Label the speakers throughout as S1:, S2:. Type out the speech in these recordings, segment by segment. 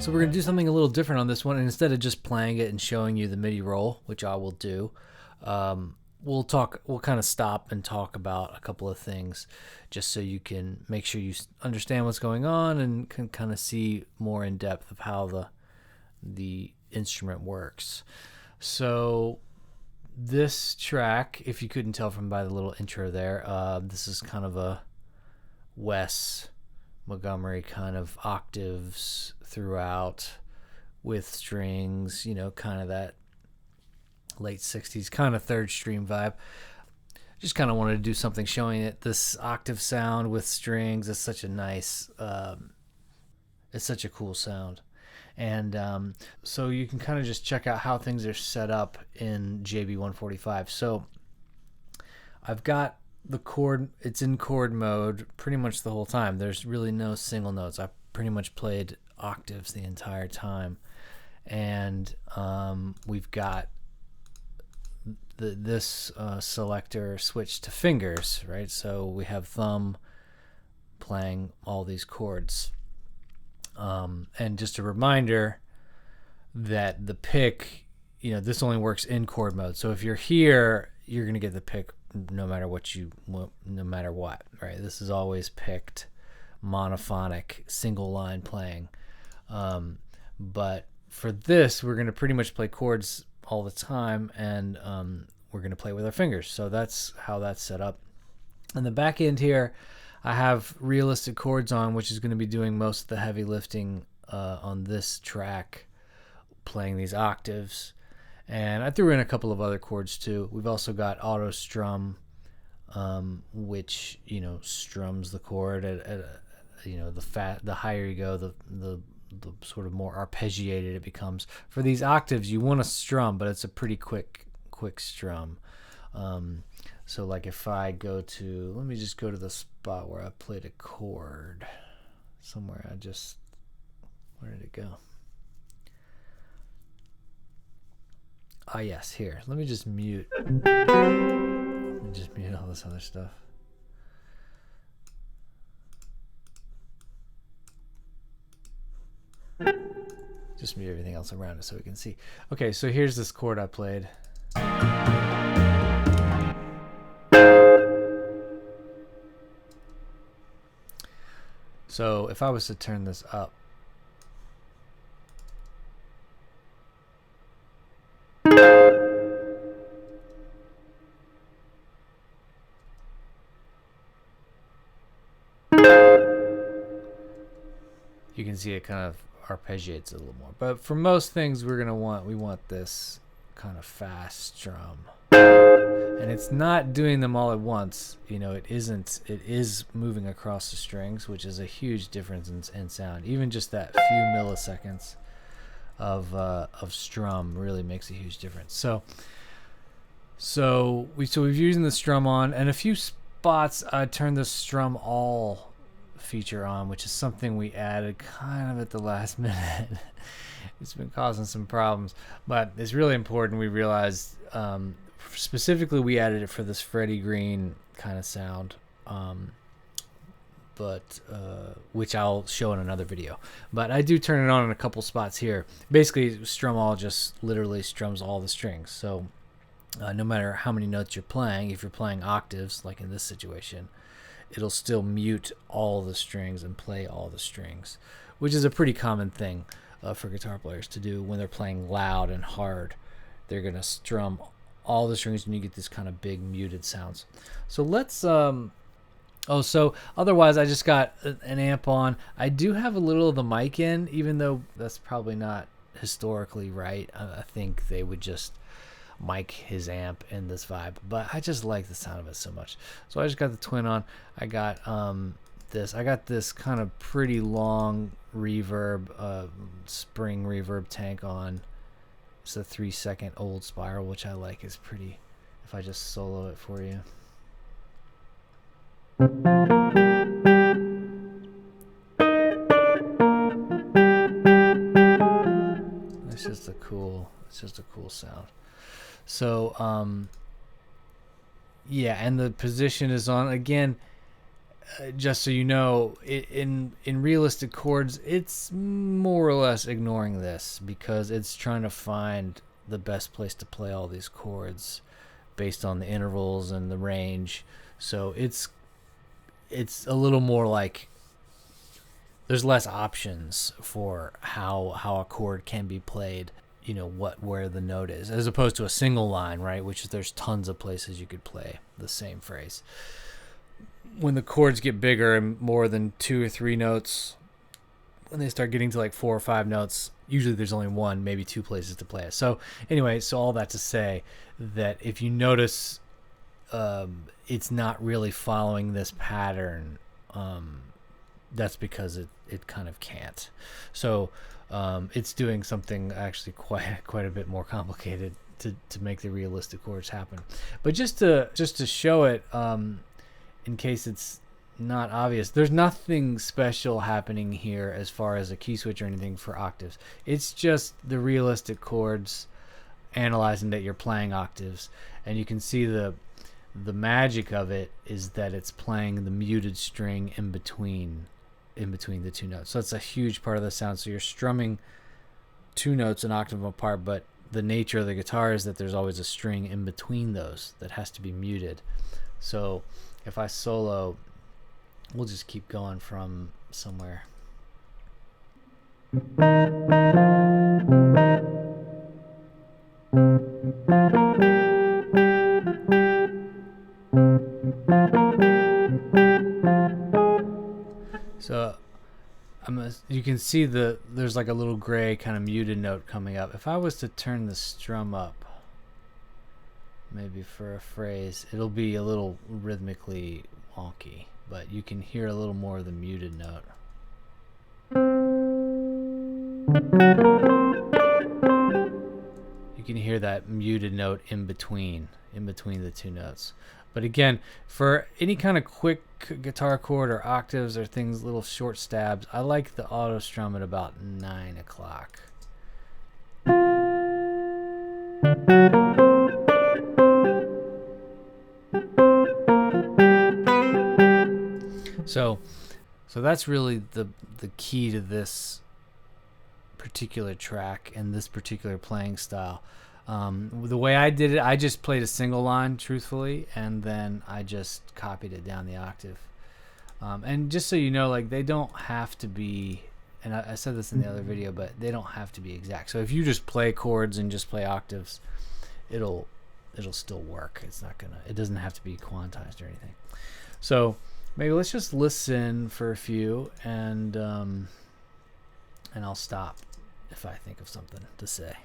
S1: So we're going to do something a little different on this one, and instead of just playing it and showing you the MIDI roll, which I will do, we'll kind of stop and talk about a couple of things just so you can make sure you understand what's going on and can kind of see more in depth of how the instrument works. So this track, if you couldn't tell from by the little intro there, this is kind of a Wes Montgomery kind of octaves throughout with strings, you know, kind of that late 60s kind of third stream vibe. Just kind of wanted to do something showing it this octave sound with strings. It's such a nice it's such a cool sound. And so you can kind of just check out how things are set up in JB145. So I've got the chord, it's in chord mode pretty much the whole time. There's really no single notes. I pretty much played octaves the entire time. And we've got this selector switched to fingers, right? So we have thumb playing all these chords. And just a reminder that the pick, you know, this only works in chord mode. So if you're here, you're going to get the pick no matter what, right? This is always picked monophonic single line playing. But for this, we're going to pretty much play chords all the time, and we're going to play with our fingers. So that's how that's set up. On the back end here, I have realistic chords on, which is going to be doing most of the heavy lifting on this track, playing these octaves. And I threw in a couple of other chords too. We've also got Auto-Strum, which, you know, strums the chord at you know, the higher you go, the sort of more arpeggiated it becomes. For these octaves, you want to strum, but it's a pretty quick strum. So like if I go to, let me just go to the spot where I played a chord somewhere. Where did it go? Ah, yes, here. Let me just mute. Let me just mute all this other stuff. Just mute everything else around it so we can see. Okay, so here's this chord I played. So if I was to turn this up, you can see it kind of arpeggiates a little more. But for most things we want this kind of fast strum. And it's not doing them all at once. You know, it is moving across the strings, which is a huge difference in sound. Even just that few milliseconds of strum really makes a huge difference. So we've using the strum on, and a few spots I turned the Strum All feature on, which is something we added kind of at the last minute. It's been causing some problems, but it's really important. We realized specifically we added it for this Freddie Green kind of sound, which I'll show in another video. But I do turn it on in a couple spots here. Basically, Strum All just literally strums all the strings. So no matter how many notes you're playing, if you're playing octaves, like in this situation, it'll still mute all the strings and play all the strings, which is a pretty common thing for guitar players to do when they're playing loud and hard. They're going to strum all the strings and you get this kind of big muted sounds. So let's so otherwise I just got an amp on. I do have a little of the mic in, even though that's probably not historically right. I think they would just mic his amp in this vibe, but I just like the sound of it so much. So I just got the twin on. I got this kind of pretty long reverb, spring reverb tank on. It's a 3-second old spiral, which I like. Is pretty. If I just solo it for you. It's just a cool sound. So yeah, and the position is on again. Just so you know, in realistic chords, it's more or less ignoring this because it's trying to find the best place to play all these chords based on the intervals and the range. So it's a little more like there's less options for how a chord can be played, you know, where the note is, as opposed to a single line, right, which is there's tons of places you could play the same phrase. When the chords get bigger and more than 2 or 3 notes, when they start getting to like 4 or 5 notes, usually there's only 1, maybe 2 places to play it. So anyway, so all that to say that if you notice it's not really following this pattern, that's because it kind of can't. So it's doing something actually quite a bit more complicated to make the realistic chords happen. But just to show it, in case it's not obvious, there's nothing special happening here as far as a key switch or anything for octaves. It's just the realistic chords analyzing that you're playing octaves, and you can see the magic of it is that it's playing the muted string in between the 2 notes. So it's a huge part of the sound. So you're strumming 2 notes an octave apart, but the nature of the guitar is that there's always a string in between those that has to be muted. So if I solo, we'll just keep going from somewhere. So you can see there's like a little gray kind of muted note coming up. If I was to turn the strum up, maybe for a phrase, it'll be a little rhythmically wonky, but you can hear a little more of the muted note. You can hear that muted note in between the 2 notes. But again, for any kind of quick guitar chord or octaves or things, little short stabs, I like the Auto-Strum at about 9 o'clock. So that's really the key to this particular track and this particular playing style. The way I did it, I just played a single line, truthfully, and then I just copied it down the octave. And just so you know, like, they don't have to be, and I said this in the other video, but they don't have to be exact. So if you just play chords and just play octaves, it'll still work. It doesn't have to be quantized or anything. So maybe let's just listen for a few, and I'll stop if I think of something to say.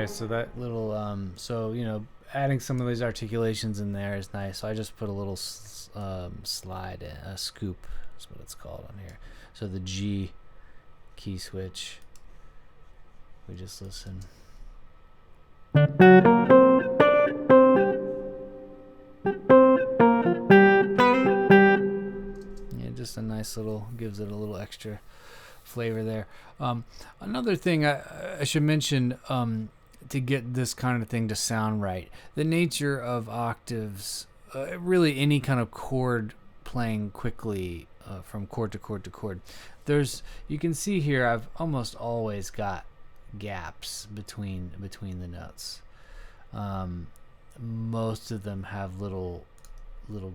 S1: So that little so, you know, adding some of these articulations in there is nice. So I just put a little slide in, a scoop is what it's called on here. So the G key switch, we just listen. Yeah, just a nice little, gives it a little extra flavor there. Another thing I should mention, to get this kind of thing to sound right. The nature of octaves, really any kind of chord playing quickly from chord to chord to chord. You can see here I've almost always got gaps between the notes. Most of them have little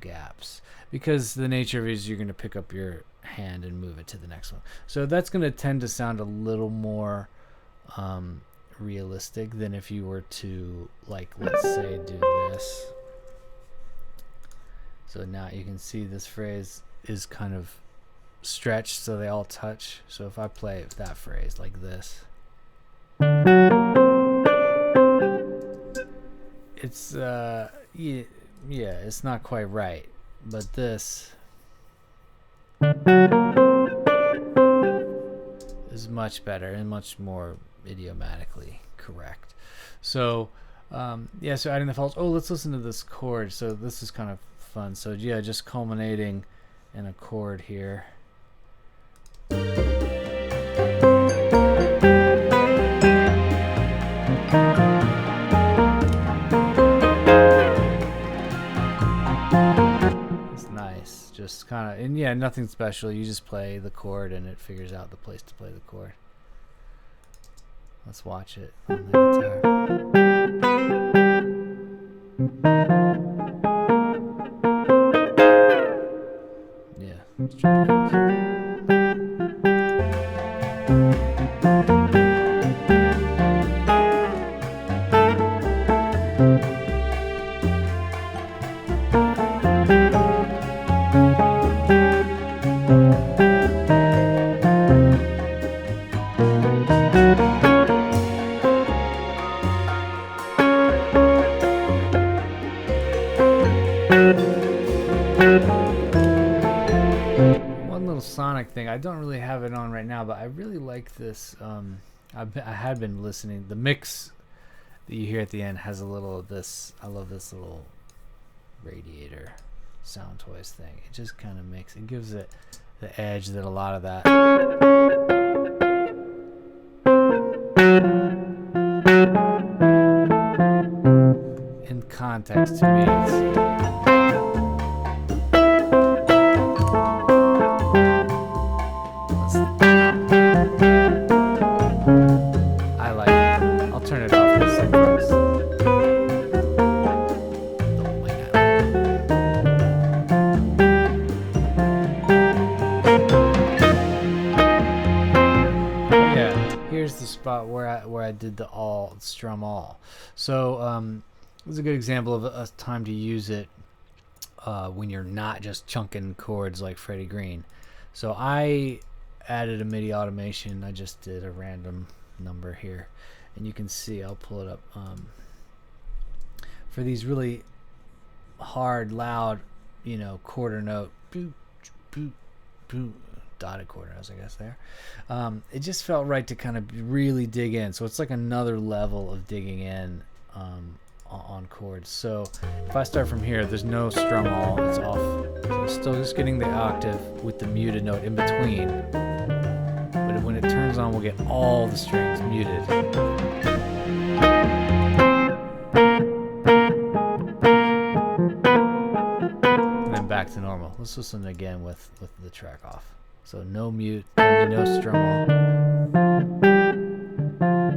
S1: gaps because the nature of it is you're going to pick up your hand and move it to the next one. So that's going to tend to sound a little more realistic than if you were to, like, let's say do this. So now you can see this phrase is kind of stretched so they all touch. So if I play that phrase like this, it's yeah, it's not quite right, but this is much better and much more idiomatically correct. So yeah, so adding the false. Oh, let's listen to this chord. So this is kind of fun. So yeah, just culminating in a chord here. It's nice, just kind of, and yeah, nothing special. You just play the chord and it figures out the place to play the chord. Let's watch it on the guitar. Yeah, let's try to sonic thing. I don't really have it on right now, but I really like this. I had been listening. The mix that you hear at the end has a little of this. I love this little radiator sound toys thing. It just kind of gives it the edge that a lot of that. In context, to me, it's where I did the Strum All. So this is a good example of a time to use it when you're not just chunking chords like Freddie Green. So I added a MIDI automation. I just did a random number here, and you can see, I'll pull it up, for these really hard, loud, quarter note, boop, boop, boop, dotted quarter notes, I guess there. It just felt right to kind of really dig in. So it's like another level of digging in on chords. So if I start from here, there's no strum all, it's off. So I'm still just getting the octave with the muted note in between. But when it turns on, we'll get all the strings muted. And then back to normal. Let's listen again with the track off. So no mute, no strum all.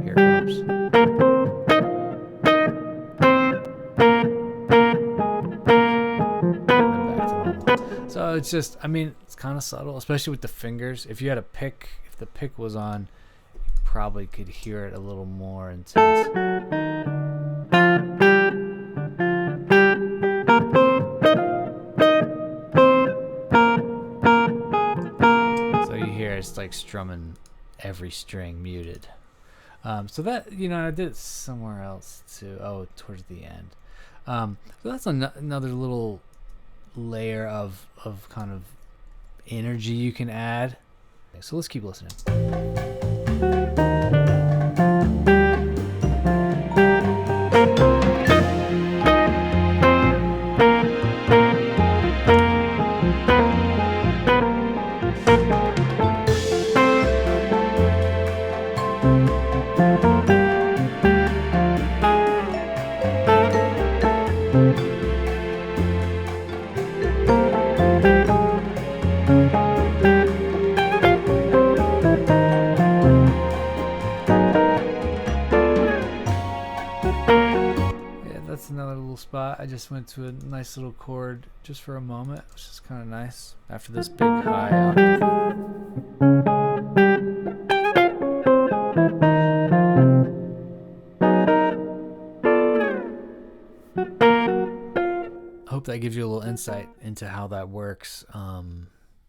S1: Here it comes. And then back to normal. So it's just, it's kind of subtle, especially with the fingers. If you had a pick, if the pick was on, you probably could hear it a little more intense. It's like strumming every string muted. So that, I did it somewhere else too. Oh, towards the end. So that's another little layer of kind of energy you can add. Okay, so let's keep listening. that's another little spot. I just went to a nice little chord just for a moment, which is kind of nice after this big high octave. Hope that gives you a little insight into how that works.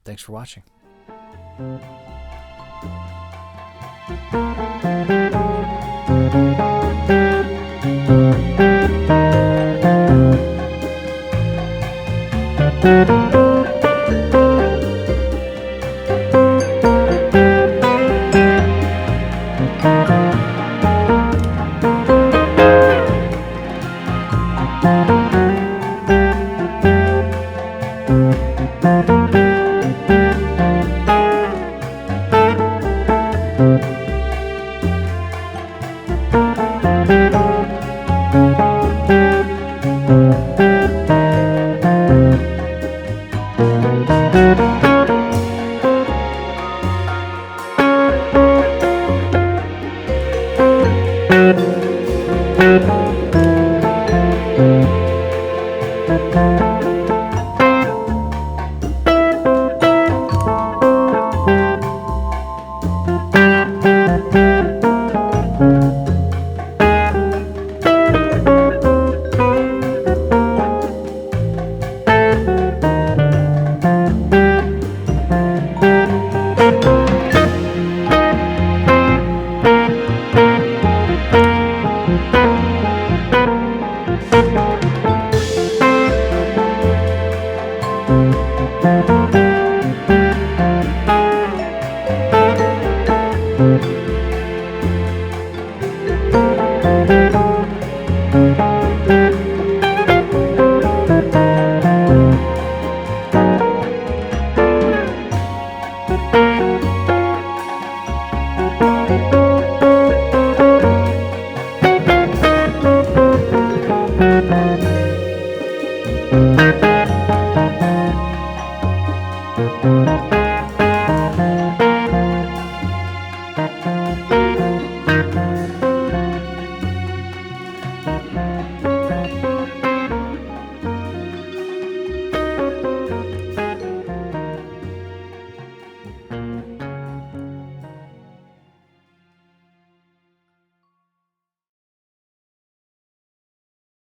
S1: Thanks for watching.